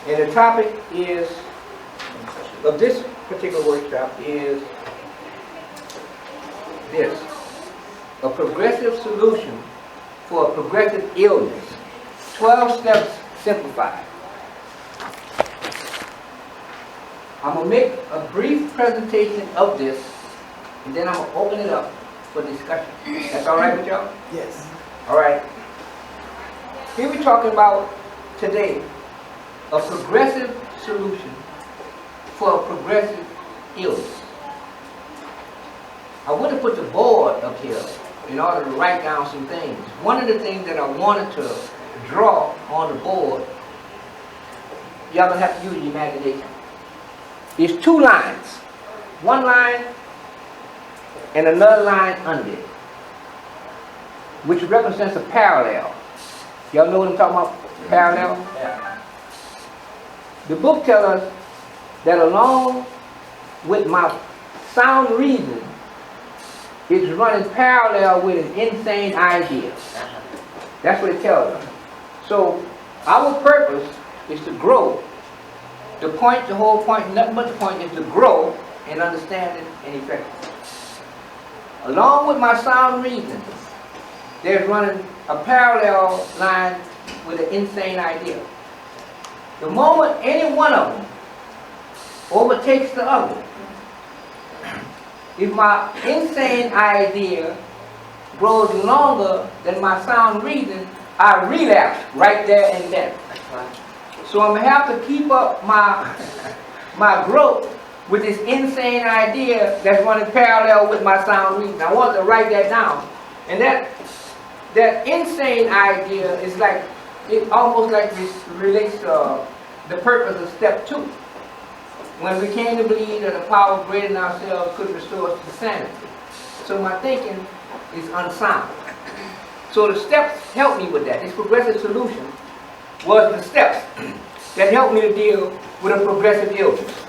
And the topic is, of this particular workshop is this: a progressive solution for a progressive illness. 12 steps simplified. I'm going to make a brief presentation of this, and then I'm going to open it up for discussion. That's all right with y'all? Yes. All right. Here we're talking about today a progressive solution for a progressive illness. I would have put the board up here in order to write down some things. One of the things that I wanted to draw on the board, y'all gonna have to use your imagination. It's two lines. One line and another line under it, which represents a parallel. Y'all know what I'm talking about? Parallel? Yeah. The book tells us that along with my sound reason, it's running parallel with an insane idea. That's what it tells us. So our purpose is to grow. The whole point, nothing but the point is to grow in understanding and effectiveness. Along with my sound reason, there's running a parallel line with an insane idea. The moment any one of them overtakes the other, if my insane idea grows longer than my sound reason, I relapse right there and then. So I'm going to have to keep up my growth with this insane idea that's running parallel with my sound reason. I want to write that down. And that insane idea is like, it almost like relates to the purpose of step 2. When we came to believe that a power greater than ourselves could restore us to sanity. So my thinking is unsound. So the steps help me with that. This progressive solution was the steps that helped me to deal with a progressive illness.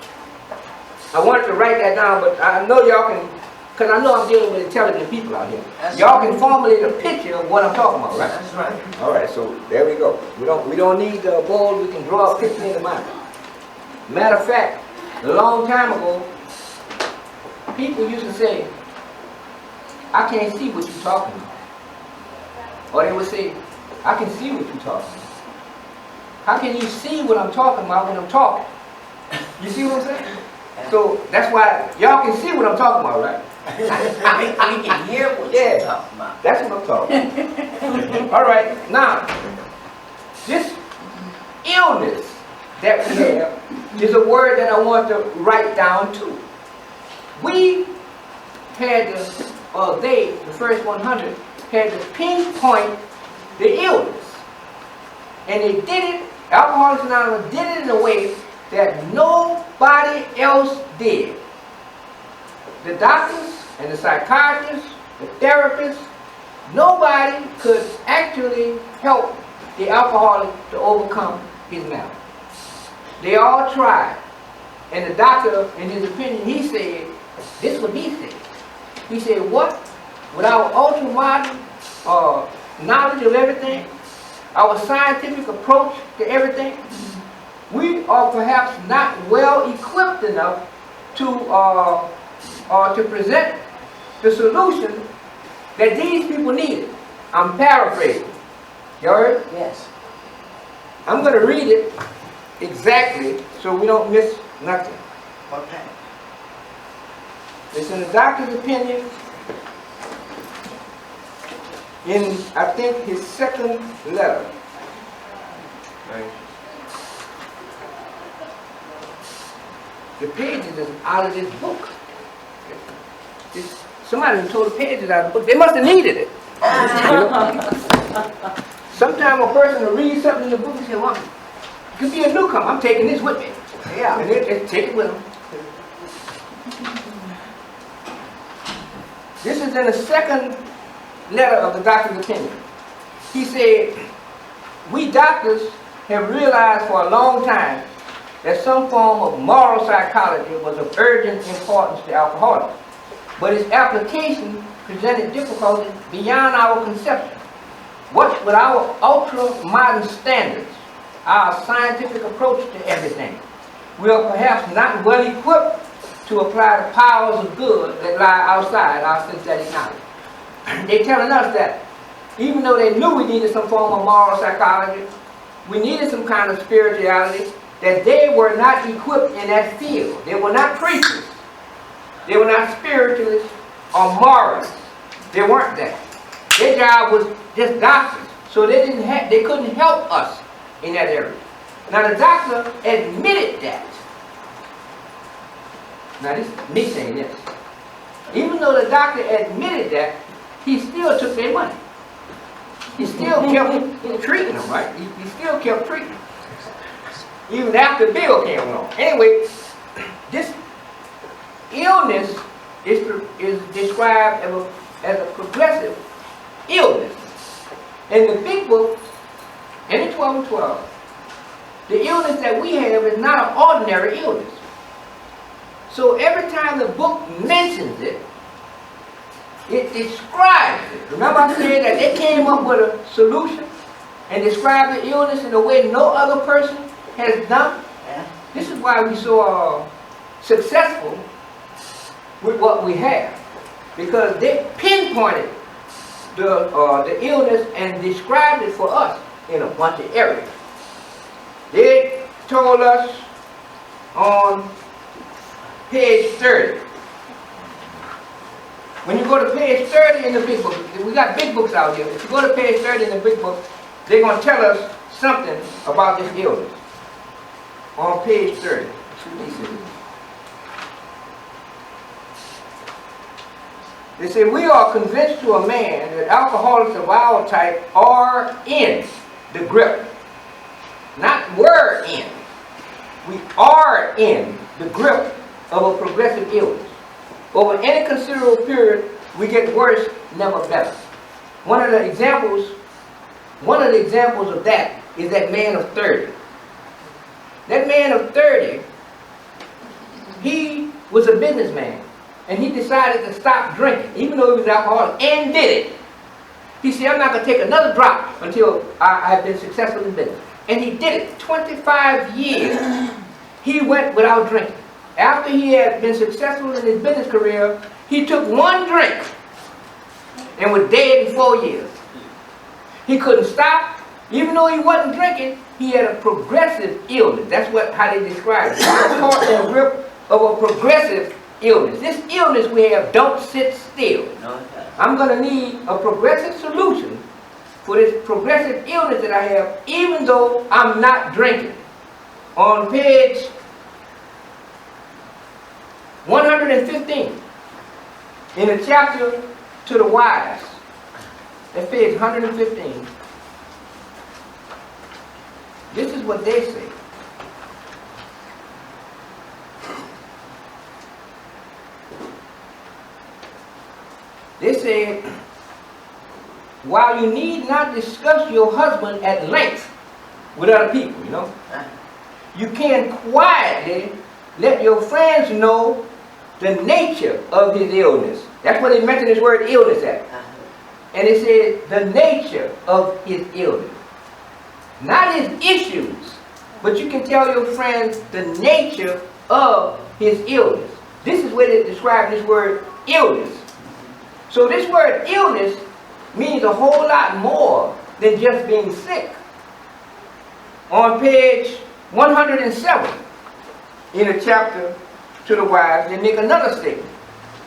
I wanted to write that down, but I know y'all can, because I know I'm dealing with intelligent people out here. Y'all can formulate a picture of what I'm talking about, right? That's right. All right, so there we go. We don't need the board. We can draw a picture in the mind. Matter of fact, a long time ago, people used to say, I can't see what you're talking about. Or they would say, I can see what you're talking about. How can you see what I'm talking about when I'm talking? You see what I'm saying? So that's why y'all can see what I'm talking about, right? We can hear what you're talking about. That's what I'm talking about. All right, now, this illness that we have is a word that I want to write down too. We had the first 100, had to pinpoint the illness. And they did it, Alcoholics Anonymous did it in a way that nobody else did. The doctors and the psychiatrists, the therapists, nobody could actually help the alcoholic to overcome his malady. They all tried. And the doctor, in his opinion, he said, this is what he said. He said, what? With our ultra-modern knowledge of everything, our scientific approach to everything, we are perhaps not well equipped enough to present the solution that these people needed. I'm paraphrasing. You heard? Yes. I'm going to read it exactly so we don't miss nothing. Okay. It's in the doctor's opinion in, I think, his second letter. Right. The pages is out of this book. Somebody tore the pages out of the book. They must have needed it. Sometimes a person will read something in the book and say, well, it could be a newcomer. I'm taking this with me. Yeah, and they take it with them. This is in the second letter of the doctor's opinion. He said, we doctors have realized for a long time that some form of moral psychology was of urgent importance to alcoholics, but its application presented difficulties beyond our conception. What with our ultra-modern standards, our scientific approach to everything. We are perhaps not well equipped to apply the powers of good that lie outside our synthetic knowledge. They're telling us that even though they knew we needed some form of moral psychology, we needed some kind of spirituality, that they were not equipped in that field. They were not preachers. They were not spiritualists or moralists. They weren't that. Their job was just doctors. So they couldn't help us in that area. Now the doctor admitted that. Now this is me saying this. Even though the doctor admitted that, he still took their money. He still kept treating them, right? He still kept treating them. Even after the bill came along. Anyway, this illness is described as a progressive illness. In the big book, in the 12 and 12, the illness that we have is not an ordinary illness. So every time the book mentions it, it describes it. Remember I said that they came up with a solution and described the illness in a way no other person has done? Yeah. This is why we're so successful with what we have. Because they pinpointed the illness and described it for us in a bunch of areas. They told us on page 30. When you go to page 30 in the big book, we got big books out here. If you go to page 30 in the big book, they're going to tell us something about this illness. On page 30. They say, we are convinced to a man that alcoholics of our type are in the grip. Not were in. We are in the grip of a progressive illness. Over any considerable period, we get worse, never better. One of the examples of that is that man of 30. That man of 30, he was a businessman, and he decided to stop drinking, even though he was alcoholic, and did it. He said, I'm not going to take another drop until I have been successful in business. And he did it. 25 years, he went without drinking. After he had been successful in his business career, he took one drink and was dead in 4 years. He couldn't stop. Even though he wasn't drinking, he had a progressive illness. That's how they describe it. He was caught in the grip of a progressive illness. This illness we have don't sit still. I'm going to need a progressive solution for this progressive illness that I have, even though I'm not drinking. On page 115, in the chapter to the wise, at page 115, this is what they say. They say, while you need not discuss your husband at length with other people, you can quietly let your friends know the nature of his illness. That's what they mention this word illness at. And it says the nature of his illness. Not his issues, but you can tell your friends the nature of his illness. This is where they describe this word illness. So this word illness means a whole lot more than just being sick. On page 107, in the chapter to the wise, they make another statement.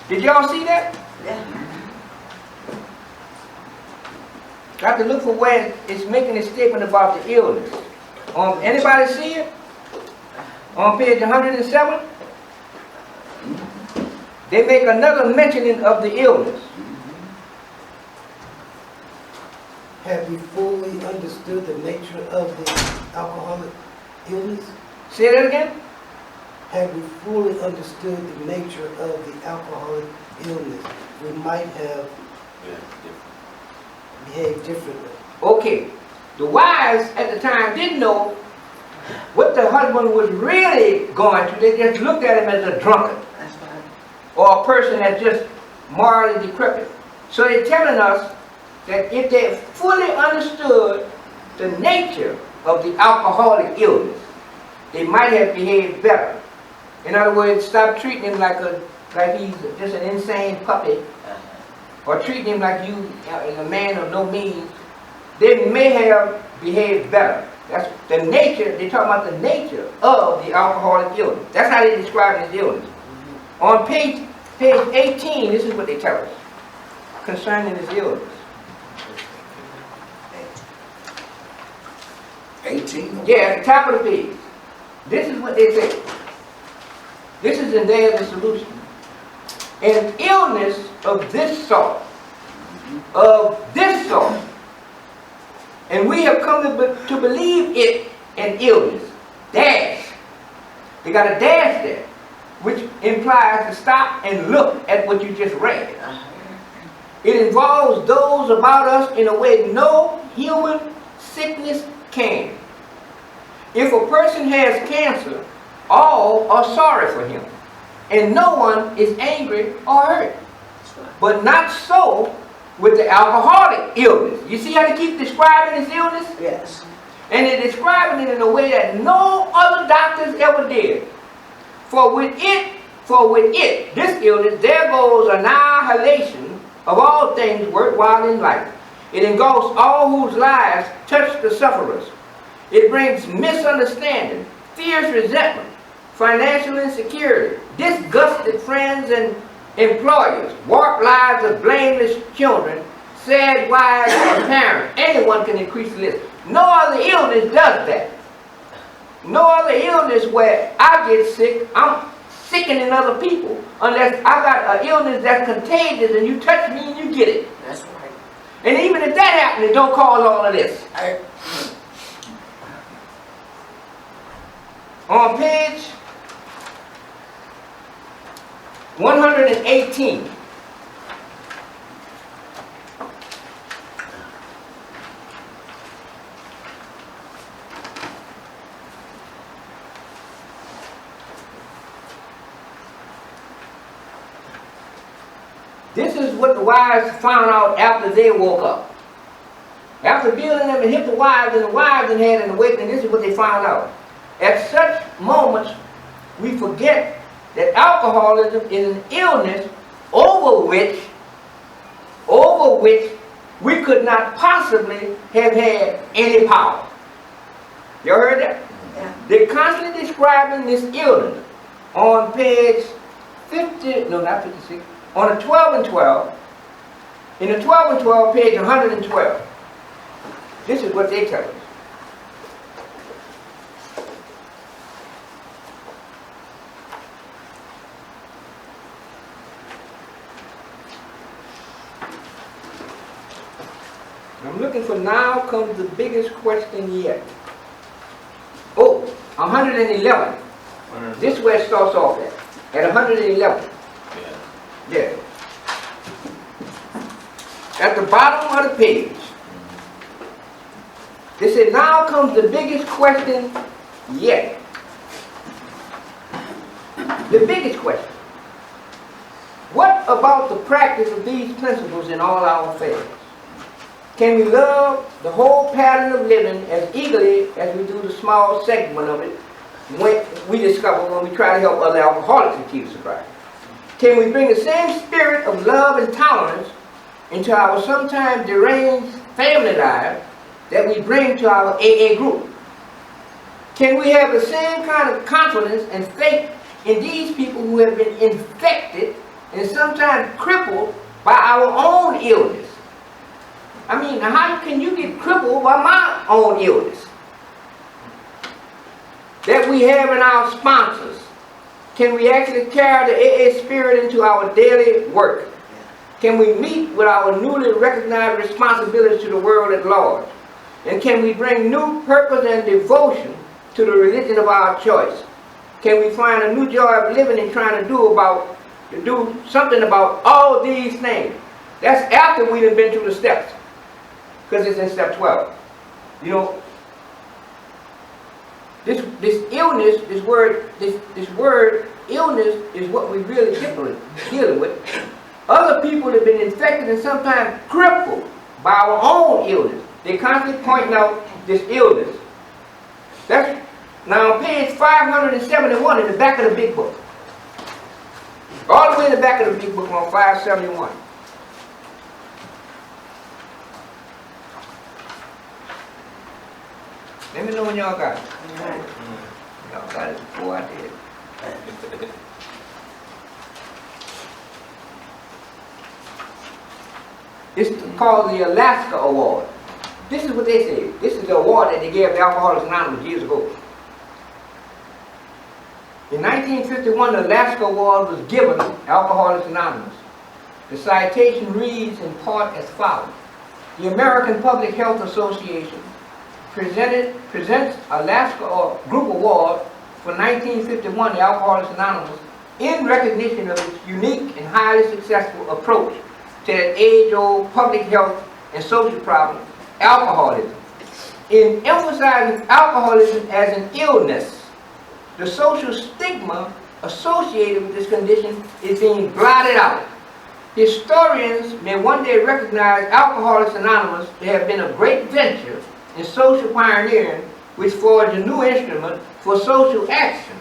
Did y'all see that? Yeah. Got to look for where it's making a statement about the illness. Anybody see it? On page 107, they make another mentioning of the illness. Have you fully understood the nature of the alcoholic illness? Say that again? Have we fully understood the nature of the alcoholic illness? We might have behaved differently. Okay. The wise at the time didn't know what the husband was really going through. They just looked at him as a drunkard. That's right. Or a person that's just morally decrepit. So they're telling us that if they fully understood the nature of the alcoholic illness, they might have behaved better. In other words, stop treating him like he's just an insane puppy, or treating him like you a man of no means. They may have behaved better. That's the nature. They talk about the nature of the alcoholic illness. That's how they describe his illness. On page 18, this is what they tell us concerning his illness. 18? Yeah, at the top of the page. This is what they say. This is in there the solution. An illness of this sort, and we have come to believe it an illness. Dash. They got a dash there, which implies to stop and look at what you just read. It involves those about us in a way no human sickness can. If a person has cancer, all are sorry for him, and no one is angry or hurt. But not so with the alcoholic illness. You see how they keep describing this illness? Yes. And they're describing it in a way that no other doctors ever did. For with it, this illness, there goes annihilation of all things worthwhile in life. It engulfs all whose lives touch the sufferers. It brings misunderstanding, fierce resentment, financial insecurity, disgusted friends and employers, warped lives of blameless children, sad wives or parents. Anyone can increase the list. No other illness does that. No other illness where I get sick, I'm sickening other people, unless I got an illness that's contagious and you touch me and you get it. That's right. And even if that happens, it don't cause all of this. On page 118. This is what the wives found out after they woke up. After building them and hit the wives and had an awakening, this is what they found out. At such moments, we forget that alcoholism is an illness over which we could not possibly have had any power. You heard that? Yeah. They're constantly describing this illness on page 50, no, not 56, on the 12 and 12, in the 12 and 12, page 112. This is what they tell us. I'm looking for now comes the biggest question yet. Oh, 111. This is where it starts off at 111. Yeah. At the bottom of the page, they said, now comes the biggest question yet. The biggest question. What about the practice of these principles in all our affairs? Can we love the whole pattern of living as eagerly as we do the small segment of it when we discover when we try to help other alcoholics achieve sobriety? Can we bring the same spirit of love and tolerance into our sometimes deranged family lives that we bring to our AA group? Can we have the same kind of confidence and faith in these people who have been infected and sometimes crippled by our own illness? I mean, how can you get crippled by my own illness? That we have in our sponsors. Can we actually carry the AA spirit into our daily work? Can we meet with our newly recognized responsibilities to the world at large? And can we bring new purpose and devotion to the religion of our choice? Can we find a new joy of living and trying to do something about all these things? That's after we've been through the steps. Because it's in step 12. You know, this illness, this word illness is what we really dealing with. Other people have been infected and sometimes crippled by our own illness. They're constantly pointing out this illness. That's now on page 571 in the back of the big book. All the way in the back of the big book on 571. Let me know when y'all got it. Y'all got it before I did. It's called the Alaska Award. This is what they say. This is the award that they gave the Alcoholics Anonymous years ago. In 1951, the Alaska Award was given to Alcoholics Anonymous. The citation reads in part as follows. The American Public Health Association presents Alaska Group Award for 1951 to Alcoholics Anonymous in recognition of its unique and highly successful approach to that age-old public health and social problem, alcoholism. In emphasizing alcoholism as an illness, the social stigma associated with this condition is being blotted out. Historians may one day recognize Alcoholics Anonymous to have been a great venture in social pioneering which forged a new instrument for social action,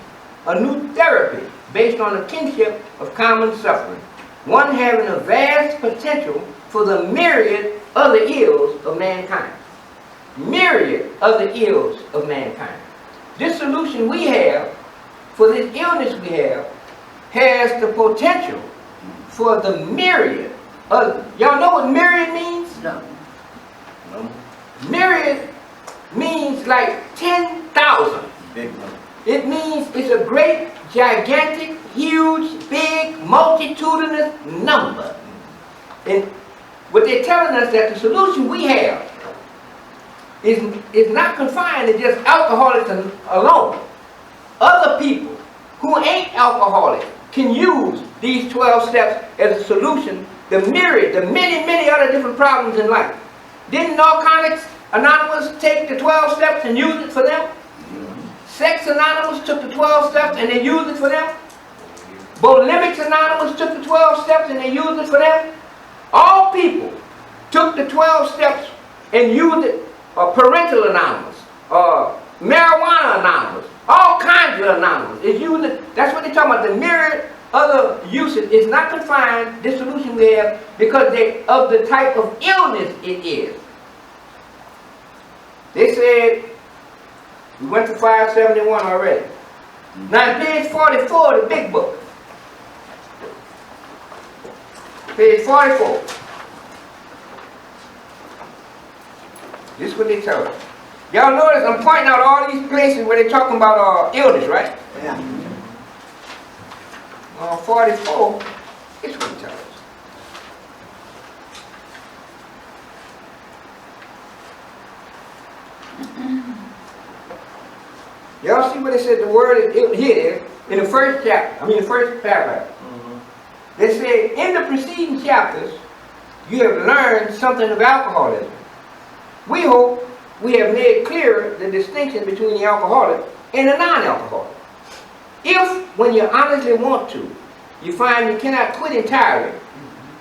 a new therapy based on the kinship of common suffering, one having a vast potential for the myriad other ills of mankind. Myriad other ills of mankind. This solution we have for this illness we have has the potential for the myriad of, y'all know what myriad means? No. No. Myriad means like 10,000. Big one. It means it's a great, gigantic, huge, big, multitudinous number. And what they're telling us that the solution we have is not confined to just alcoholics alone. Other people who ain't alcoholics can use these 12 steps as a solution, the myriad, the many, many other different problems in life. Didn't Narcotics Anonymous take the 12 steps and use it for them? Sex Anonymous took the 12 steps and they used it for them? Bulimics Anonymous took the 12 steps and they used it for them? All people took the 12 steps and used it. Parental Anonymous, Marijuana Anonymous, all kinds of anonymous. It's used, that's what they're talking about. The myriad other uses is not confined, this solution we have, because they of the type of illness it is. They said, we went to 571 already. Now page 44 of the big book. Page 44. This is what they tell us. Y'all notice I'm pointing out all these places where they're talking about illness, right? Yeah. 44, it's what it tells us. Y'all see what it said? The word is here in the first chapter. I mean the first paragraph. They say in the preceding chapters you have learned something of alcoholism. We hope we have made clearer the distinction between the alcoholic and the non-alcoholic. If, when you honestly want to, you find you cannot quit entirely,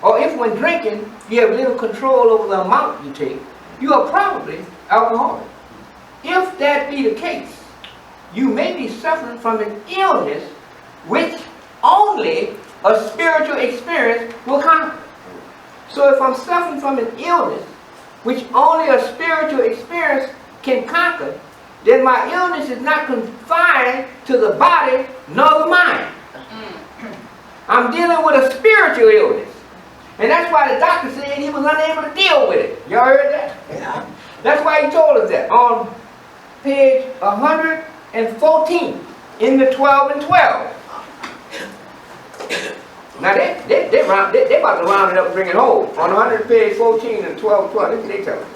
or if when drinking you have little control over the amount you take, you are probably alcoholic. If that be the case, you may be suffering from an illness which only a spiritual experience will conquer. So if I'm suffering from an illness which only a spiritual experience can conquer, then my illness is not confined to the body nor the mind. I'm dealing with a spiritual illness. And that's why the doctor said he was unable to deal with it. Y'all heard that? Yeah. That's why he told us that on page 114 in the 12 and 12. Now they about to round it up and bring it home. On 100 page 14 and 12 and 12, this is what they tell us.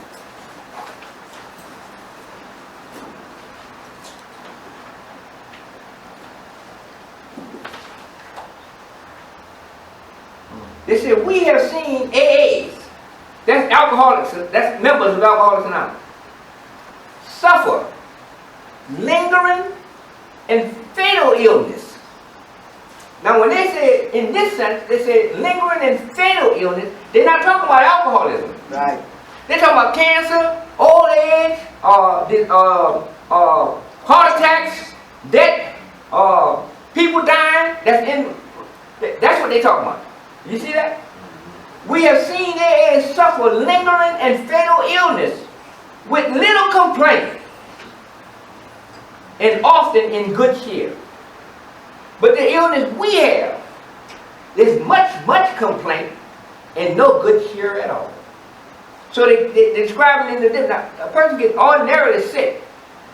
They said, we have seen AAs, that's alcoholics, that's members of Alcoholics Anonymous, suffer lingering and fatal illness. Now when they say, in this sense, they say lingering and fatal illness, they're not talking about alcoholism. Right. They're talking about cancer, old age, heart attacks, death, people dying. That's what they're talking about. You see that? We have seen their heirs suffer lingering and fatal illness with little complaint, and often in good cheer. But the illness we have, there's much complaint and no good cheer at all. So they describe it in the different. A person gets ordinarily sick,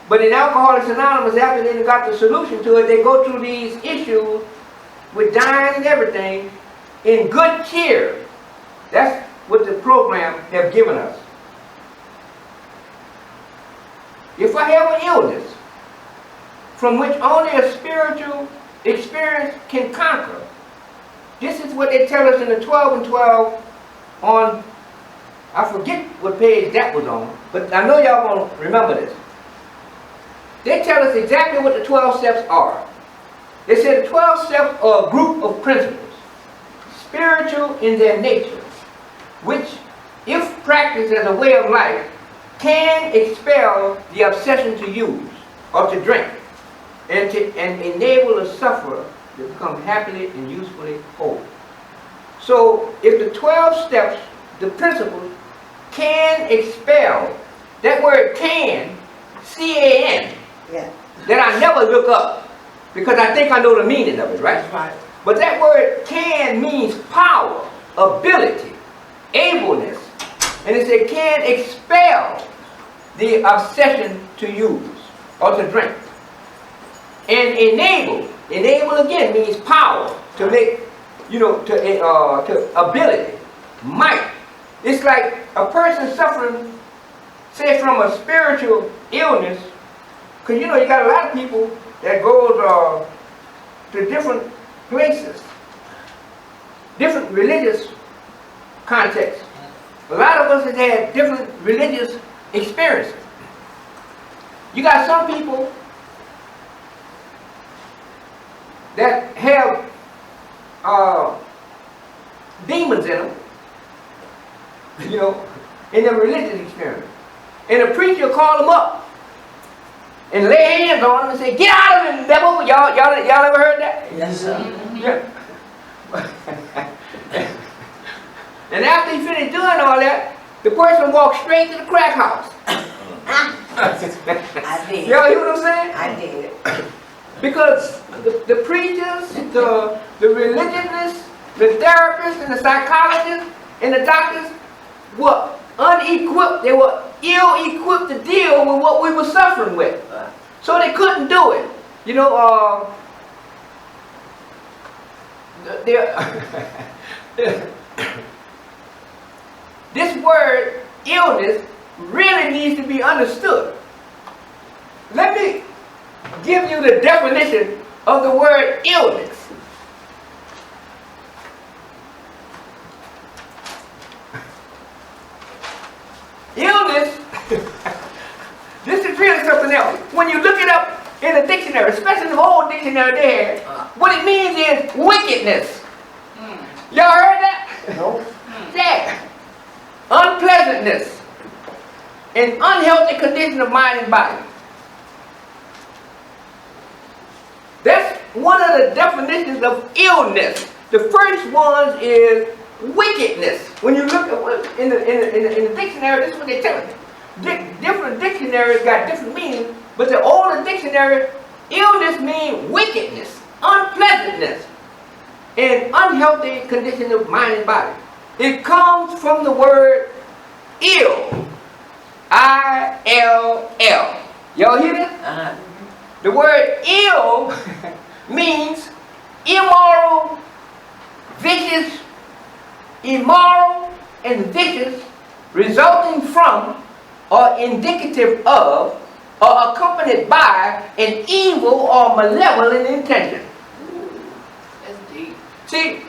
but in Alcoholics Anonymous, after they got the solution to it, they go through these issues with dying and everything in good cheer. That's what the program have given us. If I have an illness from which only a spiritual experience can conquer, this is what they tell us in the 12 and 12 on, I forget what page that was on, but I know y'all won't remember this. They tell us exactly what the 12 steps are. They say the 12 steps are a group of principles, spiritual in their nature, which, if practiced as a way of life, can expel the obsession to use or to drink, and enable the sufferer to become happily and usefully whole. So, if the 12 steps, the principles, can expel, that word can, C-A-N, Yeah. that I never look up, because I think I know the meaning of it, right? That's right. But that word can means power, ability, ableness. And it said can expel the obsession to use or to drink. And enable again means power, to make, to ability, might. It's like a person suffering, say, from a spiritual illness, because you got a lot of people that goes to different places, different religious contexts. A lot of us have had different religious experiences. You got some people that have demons in them, in their religious experience. And the preacher call them up and lay hands on them and say, "Get out of it, devil." Y'all ever heard that? Yes, sir. Yeah. And after he finished doing all that, the person walked straight to the crack house. I did. Y'all hear what I'm saying? I did. Because the preachers, the religionists, the therapists, and the psychologists, and the doctors were unequipped. They were ill-equipped to deal with what we were suffering with. So they couldn't do it. This word illness really needs to be understood. Let me give you the definition of the word illness. Illness, this is really something else. When you look it up in a dictionary, especially the old dictionary there, what it means is wickedness. Y'all heard that? No. Yeah. Unpleasantness. An unhealthy condition of mind and body. That's one of the definitions of illness. The first one is wickedness. When you look at in the dictionary, this is what they tell you. Different dictionaries got different meanings, but the older dictionary, illness means wickedness, unpleasantness, an unhealthy condition of mind and body. It comes from the word ill, I-L-L. Y'all hear this? The word ill means immoral, vicious, immoral, and vicious, resulting from or indicative of or accompanied by an evil or malevolent intention. That's deep. See,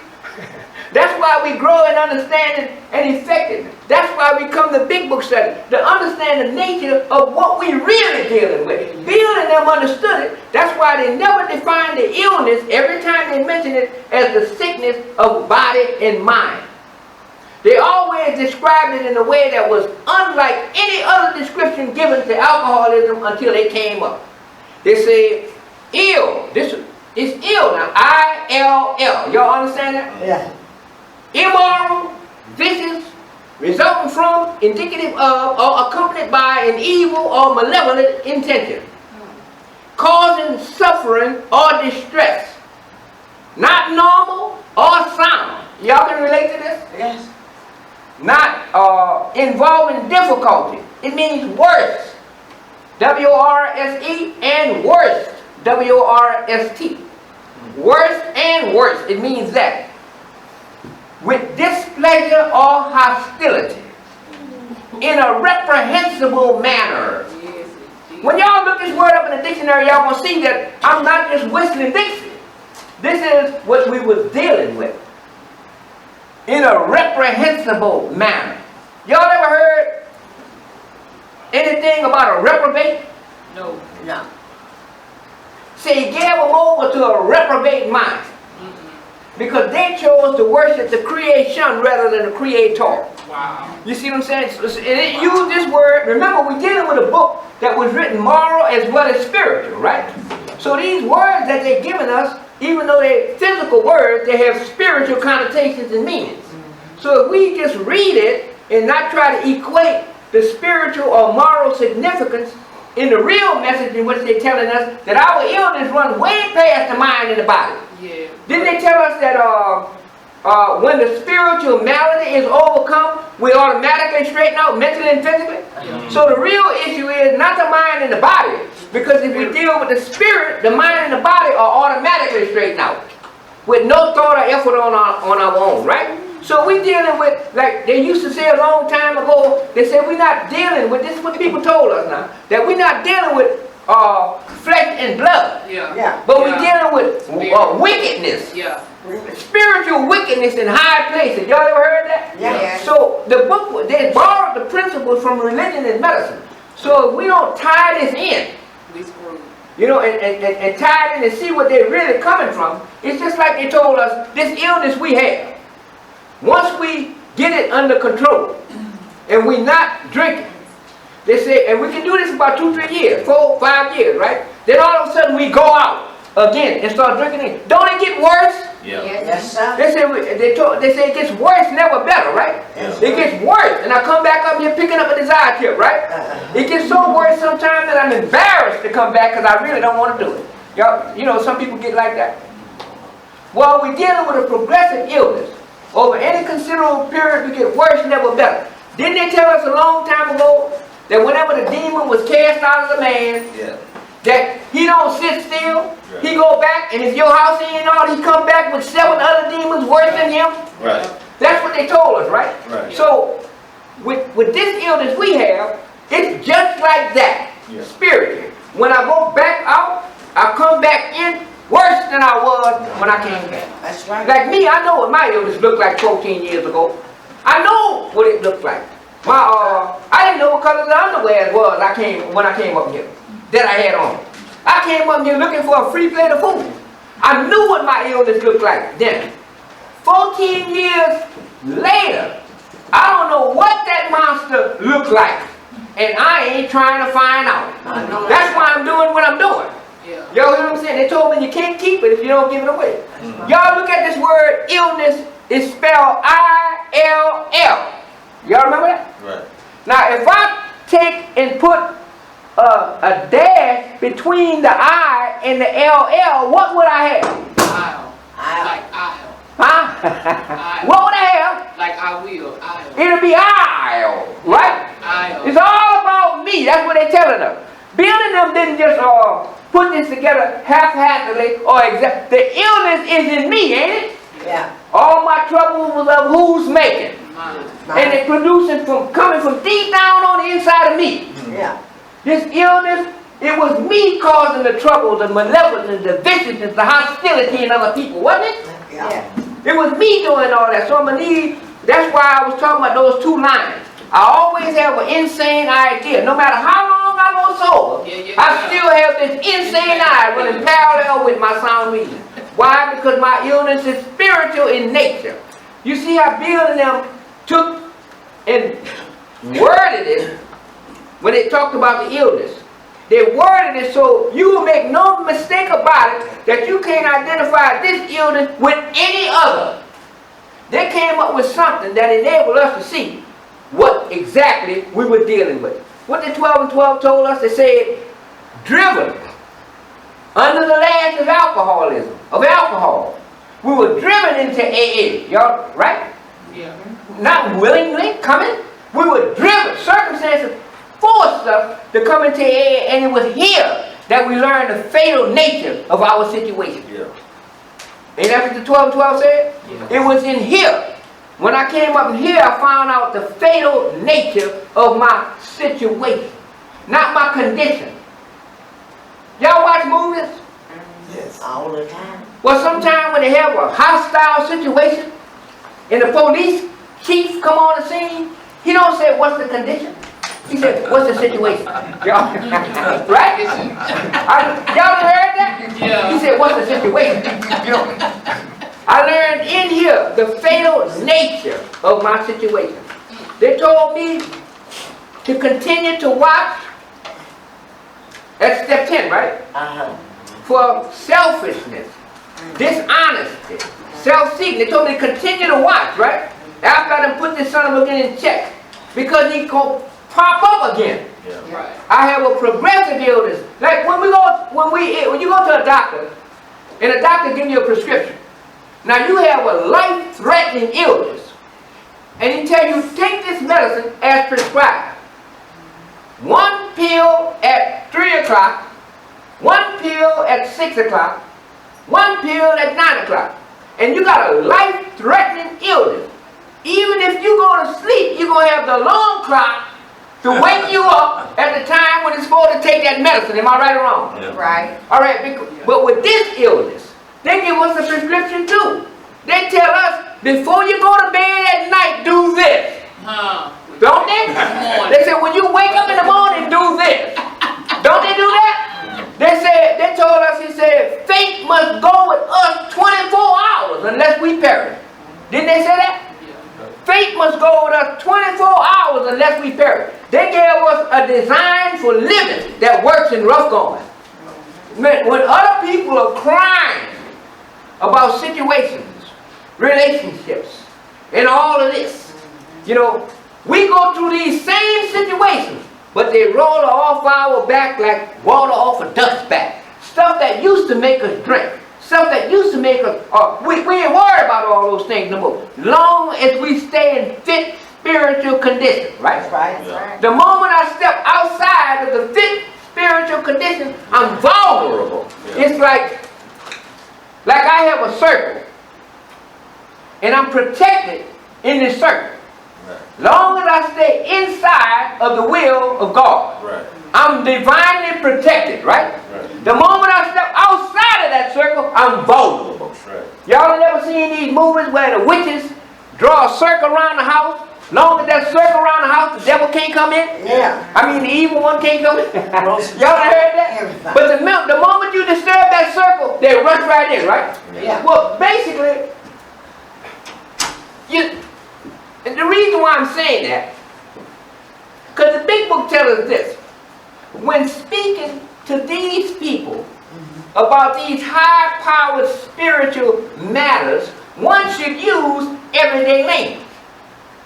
that's why we grow in understanding and effectiveness. That's why we come to big book study, to understand the nature of what we really dealing with. Bill and them understood it. That's why they never define the illness every time they mention it as the sickness of body and mind. They always described it in a way that was unlike any other description given to alcoholism until they came up. They say ill. This is ill now. I-L-L. Y'all understand that? Yeah. Immoral, vicious, resulting from, indicative of, or accompanied by an evil or malevolent intention, causing suffering or distress, not normal or sound. Y'all can relate to this? Yes. Not involving difficulty. It means worse. W-O-R-S-E and worst. W-O-R-S-T. Worse and worse. It means that. With displeasure or hostility. In a reprehensible manner. When y'all look this word up in the dictionary, y'all gonna see that I'm not just whistling Dixie. This is what we was dealing with. In a reprehensible manner. Y'all ever heard anything about a reprobate? No. No. See, he gave them over to a reprobate mind. Because they chose to worship the creation rather than the creator. Wow. You see what I'm saying? And it used this word. Remember, we're dealing with a book that was written moral as well as spiritual, right? So these words that they're giving us, even though they're physical words, they have spiritual connotations and meanings. So if we just read it and not try to equate the spiritual or moral significance in the real message in which they're telling us that our illness runs way past the mind and the body. Yeah. Didn't they tell us that when the spiritual malady is overcome, we automatically straighten out mentally and physically? So the real issue is not the mind and the body. Because if we deal with the spirit, the mind and the body are automatically straightened out. With no thought or effort on our own, right? So we're dealing with, like they used to say a long time ago, they said we're not dealing with, this is what people told us now, that we're not dealing with flesh and blood. Yeah. But we're dealing with wickedness. Yeah. Spiritual wickedness in high places. Y'all ever heard that? Yeah. So the book, they borrowed the principles from religion and medicine. So if we don't tie this in, We screwed. you know, and tie it in and see what they're really coming from, it's just like they told us, this illness we have, once we get it under control, and we not drinking, they say, and we can do this about 2-3 years, 4-5 years, right? Then all of a sudden we go out again and start drinking again. Don't it get worse? Yeah. Yes, sir. They say it gets worse, never better, right? Yes. It gets worse, and I come back up here picking up a desire tip, right? It gets so worse sometimes that I'm embarrassed to come back because I really don't want to do it. Y'all, you know, some people get like that. Well, we're dealing with a progressive illness. Over any considerable period, we get worse, never better. Didn't they tell us a long time ago that whenever the demon was cast out of the man, that he don't sit still, he go back, and if your house ain't in order, he come back with 7 other demons worse than him? Right. That's what they told us, right? Right. So, with this illness we have, it's just like that, spiritually. When I go back out, I come back in worse than I was when I came back. That's right. Like me, I know what my illness looked like 14 years ago. I know what it looked like. I didn't know what color the underwear was when I came up here that I had on. I came up here looking for a free plate of food. I knew what my illness looked like then. 14 years later, I don't know what that monster looked like. And I ain't trying to find out. That's why I'm doing what I'm doing. Y'all hear what I'm saying? They told me you can't keep it if you don't give it away. Y'all look at this word illness, it's spelled I-L-L. Y'all remember that? Right. Now if I take and put a dash between the I and the L-L, what would I have? I'll. Like I'll. Huh? What would I have? Like I will. I'll. It'll be I'll, right? I'll. It's all about me. That's what they're telling us. Bill and them didn't just put this together haphazardly or exact. The illness is in me, ain't it? Yeah. All my trouble was of who's making. Mine. And it producing coming from deep down on the inside of me. Yeah. This illness, it was me causing the trouble, the malevolence, the viciousness, the hostility in other people, wasn't it? Yeah. It was me doing all that. So I'm gonna need, that's why I was talking about those 2 lines. I always have an insane idea. No matter how long I go sober, I still have this insane eye running parallel with my sound reason. Why? Because my illness is spiritual in nature. You see how Bill and them took and worded it when they talked about the illness. they worded it so you will make no mistake about it that you can't identify this illness with any other. They came up with something that enabled us to see what exactly we were dealing with. What the 12 and 12 told us, they said, driven under the lash of alcoholism, of alcohol. We were driven into AA. Y'all, right? Yeah. Not willingly coming. We were driven. Circumstances forced us to come into AA, and it was here that we learned the fatal nature of our situation. Yeah. Ain't that what the 12 and 12 said? Yeah. It was in here. When I came up here, I found out the fatal nature of my situation, not my condition. Y'all watch movies? Yes. All the time. Well, sometimes when they have a hostile situation and the police chief come on the scene, he don't say, what's the condition? He said, what's the situation? Y'all, right? Y'all heard that? Yeah. He said, what's the situation? You know, I learned in here the fatal nature of my situation. They told me to continue to watch. That's step 10, right? For selfishness, dishonesty, self-seeking. They told me to continue to watch, right? After I done put this son of a gun in check. Because he gonna pop up again. Yeah. Right. I have a progressive illness. Like when you go to a doctor, and the doctor gives you a prescription. Now you have a life-threatening illness. And he tells you, take this medicine as prescribed. 1 pill at 3 o'clock, 1 pill at 6 o'clock, 1 pill at 9 o'clock. And you got a life-threatening illness. Even if you go to sleep, you're going to have the alarm clock to wake you up at the time when it's supposed to take that medicine. Am I right or wrong? Yeah. Right. All right, but with this illness, they give us a prescription too. They tell us, before you go to bed at night, do this. Huh. Don't they? They say, when you wake up in the morning, do this. Don't they do that? They told us, he said, faith must go with us 24 hours unless we perish. Didn't they say that? Faith must go with us 24 hours unless we perish. They gave us a design for living that works in rough going. Man, when other people are crying about situations, relationships, and all of this, you know, we go through these same situations, but they roll off our back like water off a duck's back. Stuff that used to make us drink. Stuff that used to make us, we ain't worried about all those things no more. Long as we stay in fit spiritual condition, right? That's right. That's right. The moment I step outside of the fit spiritual condition, I'm vulnerable. Yeah. It's like I have a circle, and I'm protected in this circle. Right. Long as I stay inside of the will of God, Right. I'm divinely protected, right? Right. The moment I step outside of that circle, I'm vulnerable. Right. Y'all have never seen these movies where the witches draw a circle around the house? Long as that circle around the house, the devil can't come in? Yeah. I mean, the evil one can't come in? Y'all done heard that? Everybody. But the moment you disturb that circle, they rush right in, right? Yeah. Well, basically, and the reason why I'm saying that, because the big book tells us this. When speaking to these people about these high-powered spiritual matters, one should use everyday language.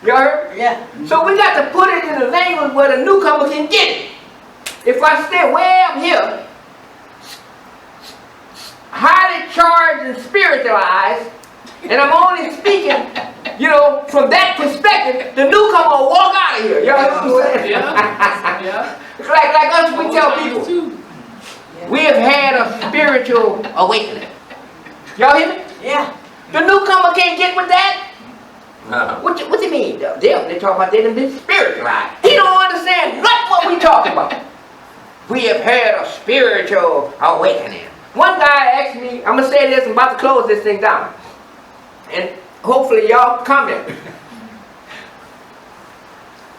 You heard? Yeah. So we got to put it in a language where the newcomer can get it. If I stay way up here, highly charged and spiritualized, and I'm only speaking, you know, from that perspective, the newcomer will walk out of here. Y'all know what I'm saying? Yeah. Yeah. It's like us, we tell people, Too. we have had a spiritual awakening. Y'all hear me? Yeah. The newcomer can't get with that. Uh-huh. What do you mean? They talk about they done been spiritualized. He don't understand not what we talking about. We have had a spiritual awakening. One guy asked me, I'm going to say this, I'm about to close this thing down. And hopefully y'all comment.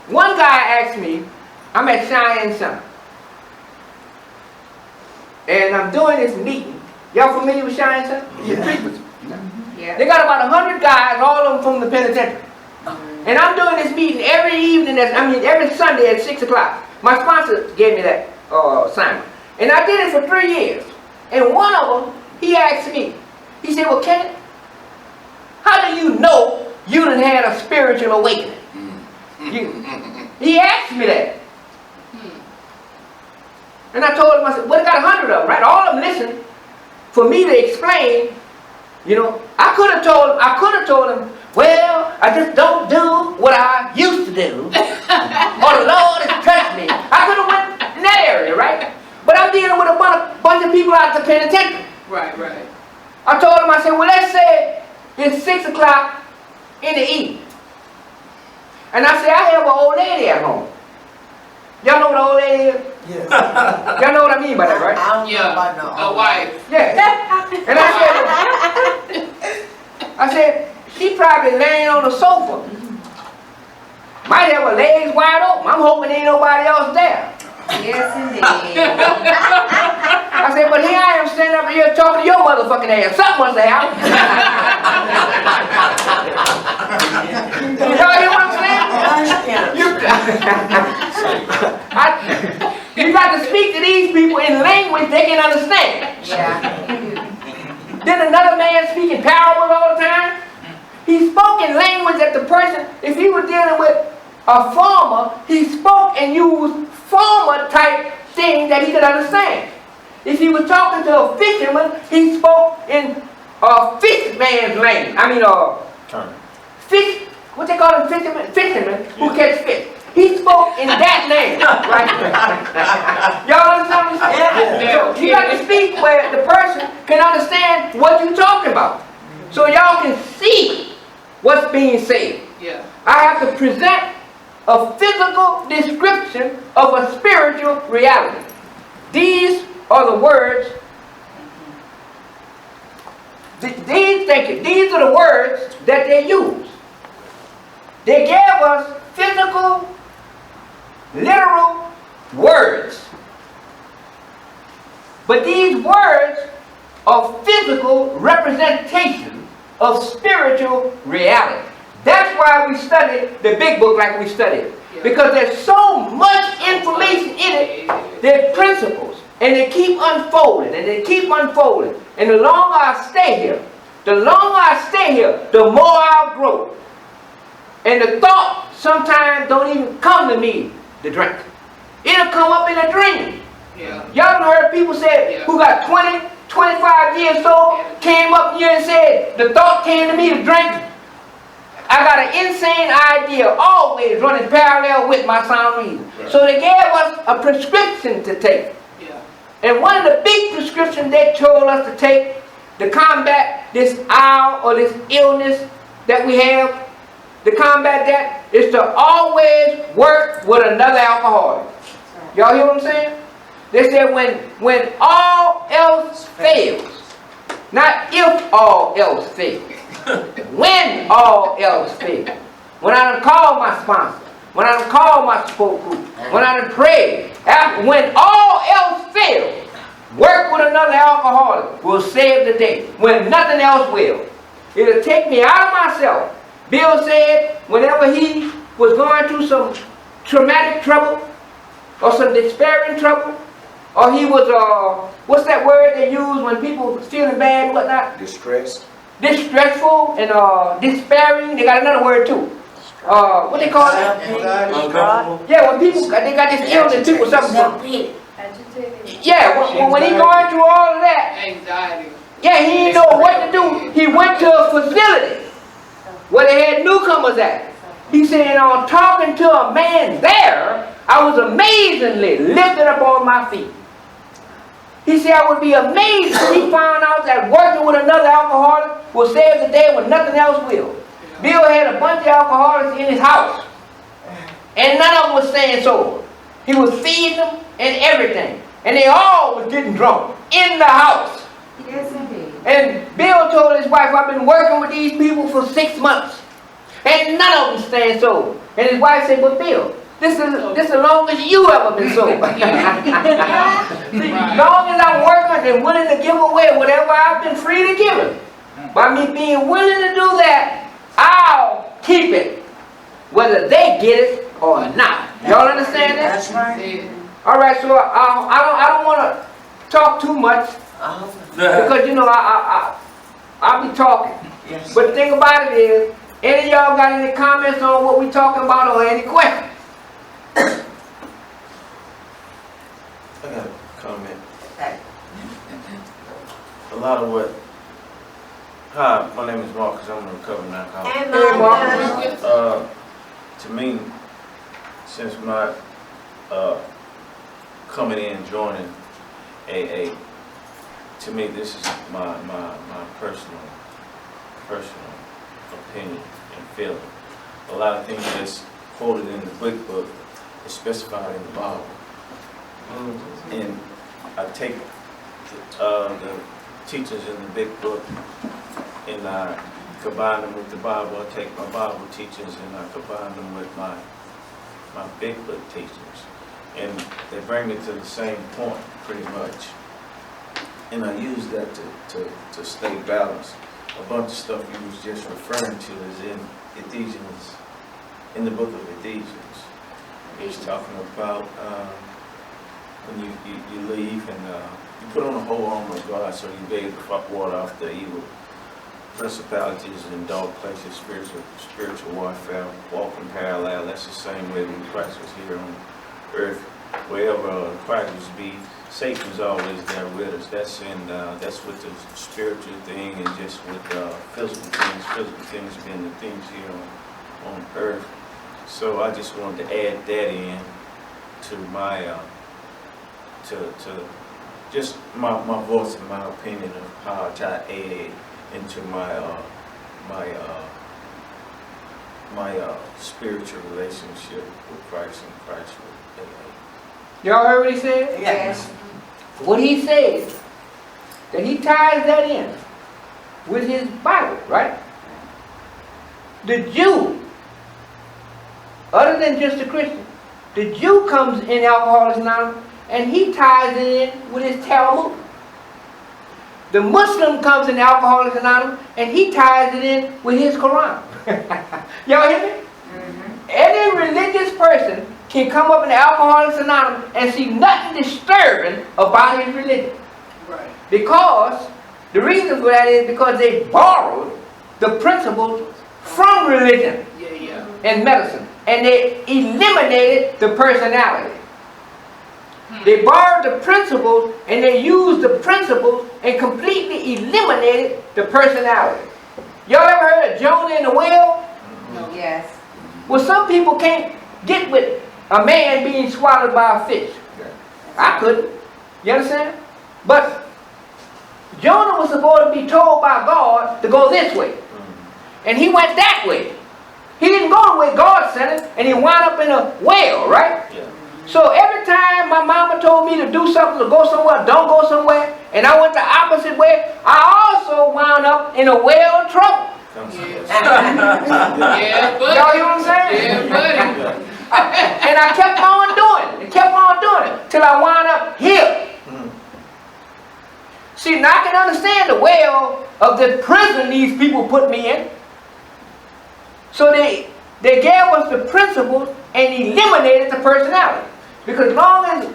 One guy asked me, I'm at Cheyenne Center. And I'm doing this meeting. Y'all familiar with Cheyenne Center? Yeah. Yeah. They got about 100 guys, all of them from the penitentiary. And I'm doing this meeting every evening, every Sunday at 6 o'clock. My sponsor gave me that assignment. And I did it for 3 years. And one of them, he asked me, he said, well, Kenneth, how do you know you done had a spiritual awakening? He asked me that. And I told him, I said, well, I got 100 of them, right? All of them listen for me to explain. You know, I could have told him, well, I just don't do what I used to do. Or the Lord has touched me. I could have went in that area, right? But I'm dealing with a bunch of people out there paying attention. Right. I told him, I said, well, let's say it's 6 o'clock in the evening. And I said, I have an old lady at home. Y'all know what an old lady is? Yes. Y'all know what I mean by that, right? I don't know about no A wife. Yeah. And I said, she probably laying on the sofa. Might have her legs wide open. I'm hoping ain't nobody else there. Yes, indeed. I said, but here I am standing up here talking to your motherfucking ass. Something must have happened. Y'all hear what I'm saying? You got to speak to these people in language they can understand. Yeah. Then another man speaking parables all the time. He spoke in language that the person, if he was dealing with a farmer, he spoke and used farmer type thing that he could understand. If he was talking to a fisherman, he spoke in a fisherman's language. I mean, fish, what they call them, fishermen who catch fish. He spoke in that language, right? Y'all understand what I'm saying? Yeah. So you got to speak where the person can understand what you're talking about. So y'all can see what's being said. Yeah. I have to present a physical description of a spiritual reality. These are the words. These are the words that they use. They gave us physical, literal words. But these words are physical representations of spiritual reality. That's why we study the big book like we studied. Because there's so much information in it, there are principles, and they keep unfolding, and they keep unfolding. And the longer I stay here, the more I'll grow. And the thought sometimes don't even come to me to drink. It'll come up in a dream. Yeah. Y'all done heard people say who got 20, 25 years old, came up here and said, the thought came to me to drink. I got an insane idea always running parallel with my sound reason. Right. So they gave us a prescription to take. Yeah. And one of the big prescriptions they told us to take to combat this owl or this illness that we have, to combat that, is to always work with another alcoholic. Y'all hear what I'm saying? They said when all else fails, not if all else fails. When all else fails. When I done called my sponsor, when I done called my support group, when I done prayed, when all else fails, work with another alcoholic will save the day. When nothing else will. It'll take me out of myself. Bill said whenever he was going through some traumatic trouble or some despairing trouble, or he was, what's that word they use when people feeling bad and whatnot? Distress. Distressful and despairing. They got another word too. What they call it? Uncomfortable. Yeah, when people they got this illness, people something. Yeah, when he going through all of that, Anxiety. yeah, he didn't know what to do. He went to a facility where they had newcomers at. He said, on talking to a man there, I was amazingly lifted up on my feet. He said, I would be amazed if he found out that working with another alcoholic will save the day when nothing else will. Bill had a bunch of alcoholics in his house, and none of them was staying sober. He was feeding them and everything, and they all was getting drunk in the house. Yes, indeed. And Bill told his wife, I've been working with these people for 6 months, and none of them staying sober. And his wife said, but Bill, this is the longest you ever been sober. See, long as I'm working and willing to give away whatever I've been free to give him. By me being willing to do that, I'll keep it, whether they get it or not. Y'all understand that? That's right. All right, so I don't want to talk too much because you know I'll be talking. Yes. But the thing about it is, any of y'all got any comments on what we talking about or any questions? I got a comment. A lot of what. Hi, my name is Marcus. I'm a recovering alcoholic. Hey, Marcus. To me, since my coming in, joining AA, to me this is my personal opinion and feeling. A lot of things that's quoted in the big book is specified in the Bible. And I take the teachings in the big book and I combine them with the Bible. I take my Bible teachings and I combine them with my big book teachings. And they bring me to the same point pretty much. And I use that to stay balanced. A bunch of stuff you was just referring to is in Ephesians, in the book of Ephesians. He's talking about when you leave and you put on the whole armor of God so you be able to ward off the evil principalities in dark places, spiritual warfare, walking parallel. That's the same way when Christ was here on earth. Wherever Christ was be, Satan's always there with us. That's with the spiritual thing and just with physical things being the things here on earth. So I just wanted to add that in to my just my voice and my opinion of how I try to add into my spiritual relationship with Christ and Christ with AA. Y'all heard what he said? Yes. What he said, that he ties that in with his Bible, right? The Jew, other than just a Christian, the Jew comes in Alcoholics Anonymous and he ties it in with his Talmud. The Muslim comes in Alcoholics Anonymous and he ties it in with his Quran. Y'all hear me? Any religious person can come up in Alcoholics Anonymous and see nothing disturbing about his religion. Right. Because, the reason for that is because they borrowed the principles from religion and medicine. And they eliminated the personality. They borrowed the principles and they used the principles and completely eliminated the personality. Y'all ever heard of Jonah and the whale? No. Yes. Well, some people can't get with a man being swallowed by a fish. I couldn't. You understand? But Jonah was supposed to be told by God to go this way. And he went that way. He didn't go the way God sent him, and he wound up in a whale, right? Yeah. So every time my mama told me to do something, to go somewhere, don't go somewhere, and I went the opposite way, I also wound up in a whale of trouble. Yeah, buddy. Y'all hear what I'm saying? Yeah, buddy. And I kept on doing it, and kept on doing it, till I wound up here. See, now I can understand the whale of the prison these people put me in. So they gave us the principles and eliminated the personality. Because as long as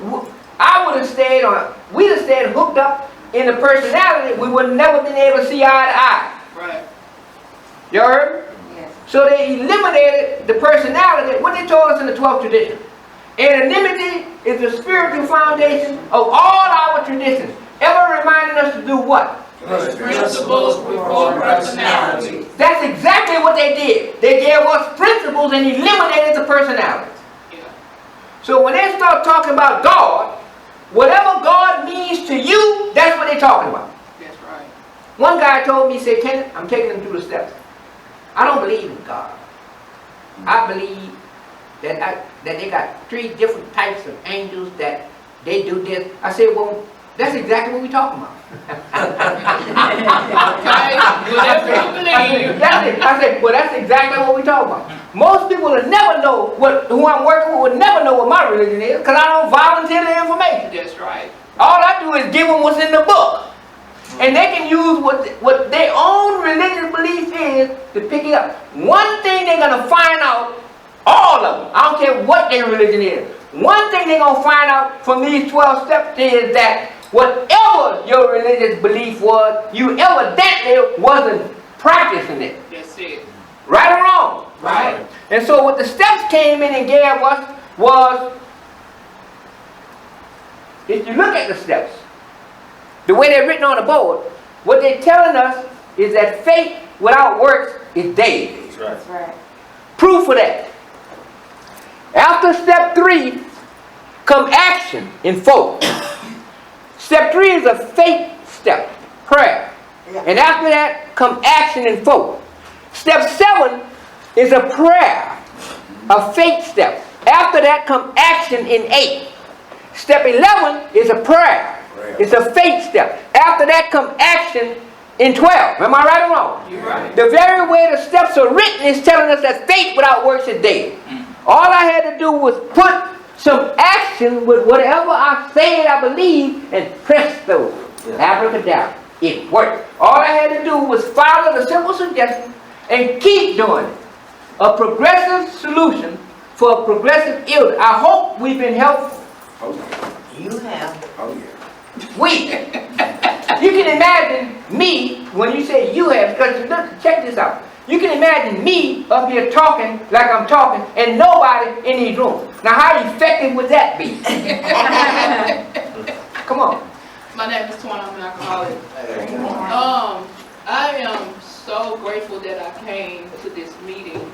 I would have stayed, or we'd have stayed hooked up in the personality, we would have never been able to see eye to eye. Right. You heard? Yes. So they eliminated the personality, what they told us in the 12th tradition. Anonymity is the spiritual foundation of all our traditions, ever reminding us to do what? Principles before personality. That's exactly what they did. They gave us principles and eliminated the personality. Yeah. So when they start talking about God, whatever God means to you, that's what they're talking about. That's right. One guy told me, he said, Kenneth, I'm taking them through the steps. I don't believe in God. I believe that they got 3 different types of angels that they do this. I said, well, that's exactly what we're talking about. Okay, whatever you believe. That's it. I said, well, that's exactly what we're talking about. Most people will never know who I'm working with, will never know what my religion is, because I don't volunteer the information. That's right. All I do is give them what's in the book. And they can use what their own religious belief is to pick it up. One thing they're going to find out, all of them, I don't care what their religion is, one thing they're going to find out from these 12 steps is that whatever your religious belief was, you evidently wasn't practicing it. That's it. Right or wrong? Right. And so what the steps came in and gave us was, if you look at the steps, the way they're written on the board, what they're telling us is that faith without works is dead. That's right. That's right. Proof of that. After step 3 come action in 4. Step 3 is a faith step, prayer. And after that come action in 4. Step 7 is a prayer, a faith step. After that come action in 8. Step 11 is a prayer. It's a faith step. After that come action in 12. Am I right or wrong? You're right. The very way the steps are written is telling us that faith without works is dead. All I had to do was put some action with whatever I said I believe and presto, abracadabra. It worked. All I had to do was follow the simple suggestion and keep doing it. A progressive solution for a progressive illness. I hope we've been helpful. Oh, you have. Oh, yeah. We. You can imagine me, when you say you have, because look, check this out. You can imagine me up here talking like I'm talking and nobody in these rooms. Now how effective would that be? Come on. My name is Twan. I'm an alcoholic. I am so grateful that I came to this meeting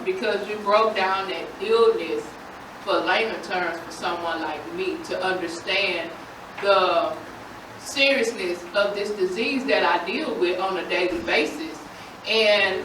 because you broke down that illness for layman terms for someone like me to understand the seriousness of this disease that I deal with on a daily basis. And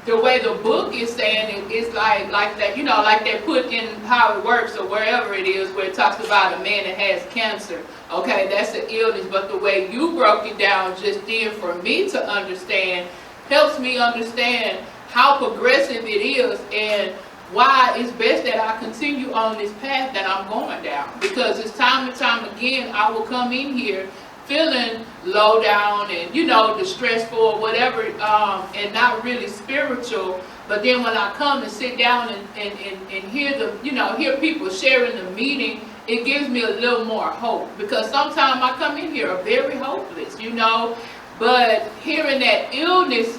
the way the book is saying it is like that, you know, like they put in How It Works or wherever it is, where it talks about a man that has cancer. Okay, that's an illness, but the way you broke it down just then for me to understand helps me understand how progressive it is and why it's best that I continue on this path that I'm going down. Because it's time and time again I will come in here feeling low down and, you know, distressful or whatever, and not really spiritual. But then when I come and sit down and hear the, you know, hear people sharing the meeting, it gives me a little more hope. Because sometimes I come in here very hopeless, you know, but hearing that illness,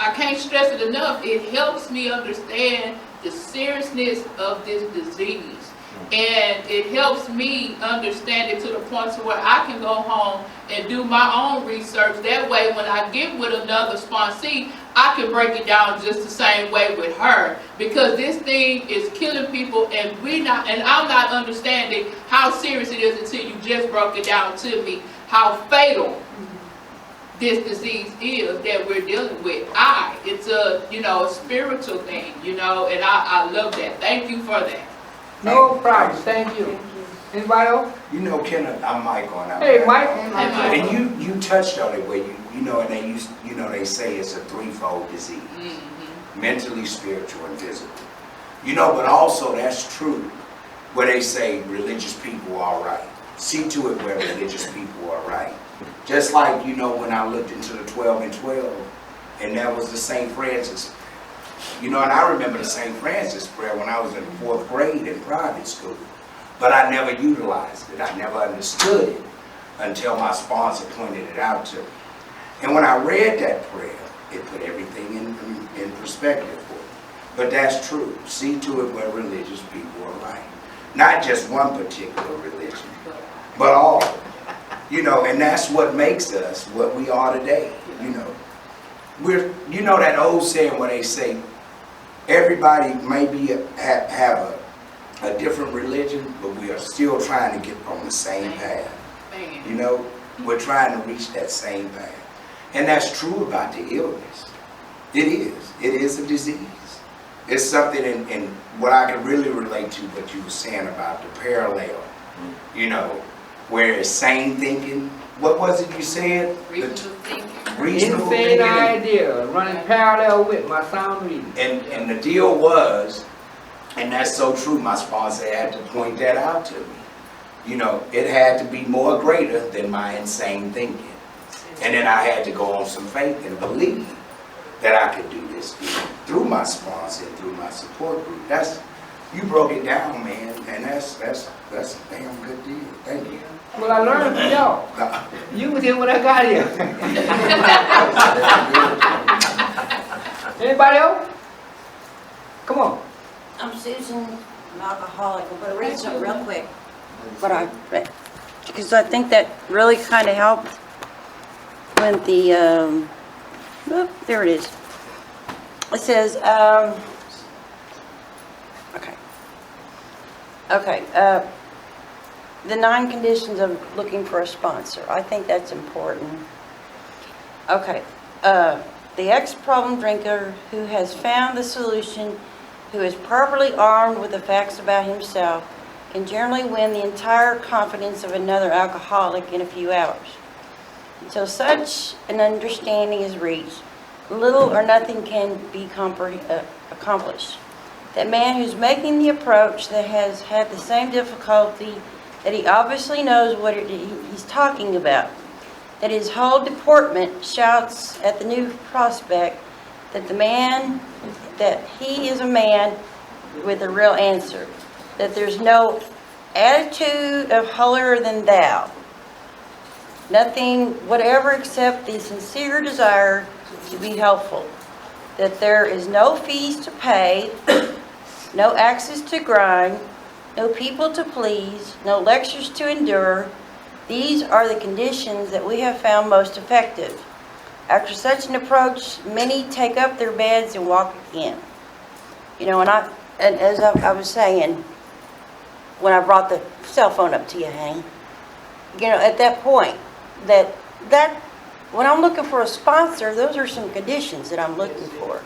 I can't stress it enough, it helps me understand the seriousness of this disease. And it helps me understand it to the point to where I can go home and do my own research. That way, when I get with another sponsee, I can break it down just the same way with her. Because this thing is killing people, and I'm not understanding how serious it is until you just broke it down to me, how fatal this disease is that we're dealing with. It's a, you know, a spiritual thing, you know, and I love that. Thank you for that. No problem. Thank you. Anybody else? You know, Kenneth, I'm Mike on that. Hey, Mike. And you touched on it where you know, and they say it's a threefold disease: mentally, spiritual, and physical. You know, but also that's true where they say religious people are right. See to it where religious people are right. Just like, you know, when I looked into the 12 and 12, and that was the St. Francis. You know, and I remember the St. Francis prayer when I was in the 4th grade in private school. But I never utilized it. I never understood it until my sponsor pointed it out to me. And when I read that prayer, it put everything in perspective for me. But that's true. See to it where religious people are right. Not just one particular religion, but all. You know, and that's what makes us what we are today. You know, you know that old saying where they say everybody maybe have a different religion, but we are still trying to get on the same path. You know, we're trying to reach that same path. And that's true about the illness. It is. It is a disease. It's something in what I can really relate to what you were saying about the parallel, you know, where it's sane thinking. What was it you said? Reasonable thinking. Reasonable Insane thinking. idea, running parallel with my sound reading. And the deal was, and that's so true, my sponsor had to point that out to me. You know, it had to be more greater than my insane thinking. And then I had to go on some faith and believe that I could do this through my sponsor and through my support group. That's You broke it down, man, and that's a damn good deal. Thank you. Well, I learned from y'all. You was here when I got here. Anybody else? Come on. I'm Susan, an alcoholic. I'm going to read something real quick. Because I think that really kind of helped when the, there it is. It says, the 9 conditions of looking for a sponsor. I think that's important. Okay, the ex-problem drinker who has found the solution, who is properly armed with the facts about himself, can generally win the entire confidence of another alcoholic in a few hours. Until such an understanding is reached, little or nothing can be accomplished. That man who's making the approach that has had the same difficulty, that he obviously knows what he's talking about, that his whole deportment shouts at the new prospect that he is a man with a real answer, that there's no attitude of holier than thou, nothing whatever except the sincere desire to be helpful, that there is no fees to pay, no axes to grind, no people to please, no lectures to endure. These are the conditions that we have found most effective. After such an approach, many take up their beds and walk again. You know, and as I was saying, when I brought the cell phone up to you, Hank, you know, at that point, that when I'm looking for a sponsor, those are some conditions that I'm looking for.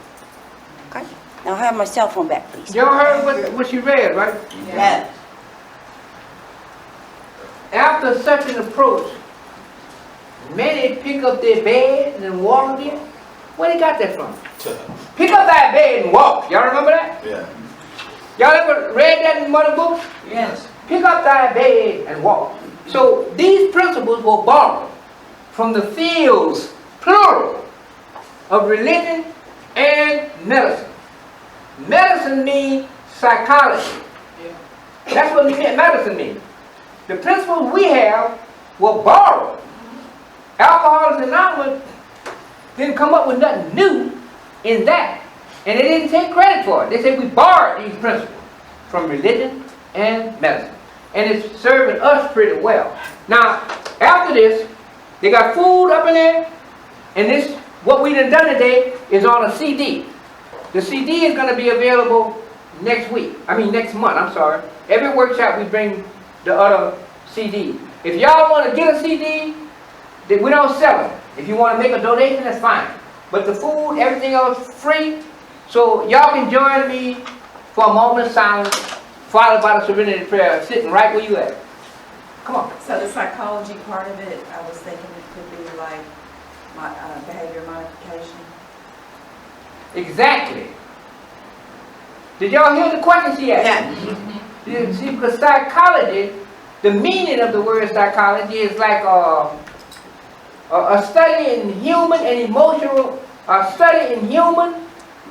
Okay? Now have my cell phone back, please. Y'all heard what she read, right? Yes. After such an approach, many pick up their beds and walk again. Where they got that from? Pick up that bed and walk. Y'all remember that? Yeah. Y'all ever read that in mother books? Yes. Pick up thy bed and walk. So these principles were borrowed from the fields, plural, of religion and medicine. Medicine means psychology. That's what medicine means. The principles we have were borrowed. Alcoholics Anonymous didn't come up with nothing new in that. And they didn't take credit for it. They said we borrowed these principles from religion and medicine. And it's serving us pretty well. Now, after this, they got food up in there. And this, what we done today, is on a CD. The CD is going to be available next month, I'm sorry. Every workshop we bring the other CD. If y'all want to get a CD, we don't sell them. If you want to make a donation, that's fine. But the food, everything else free. So y'all can join me for a moment of silence, followed by the serenity prayer, sitting right where you at. Come on. So the psychology part of it, I was thinking it could be like behavior modification. Exactly. Did y'all hear the question she asked? Yeah. See, because psychology, the meaning of the word psychology is like a study in human and emotional,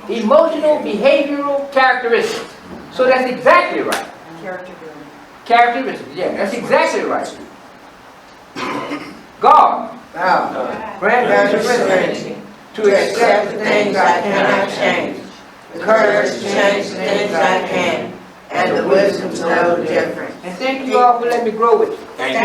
emotional, behavioral characteristics. So that's exactly right. Character building. Characteristics, yeah, that's exactly right. God grant us the strength to accept the things I cannot change, the courage to change the things I can, and the wisdom to know the difference. And thank you all for letting me grow with you. Thank you.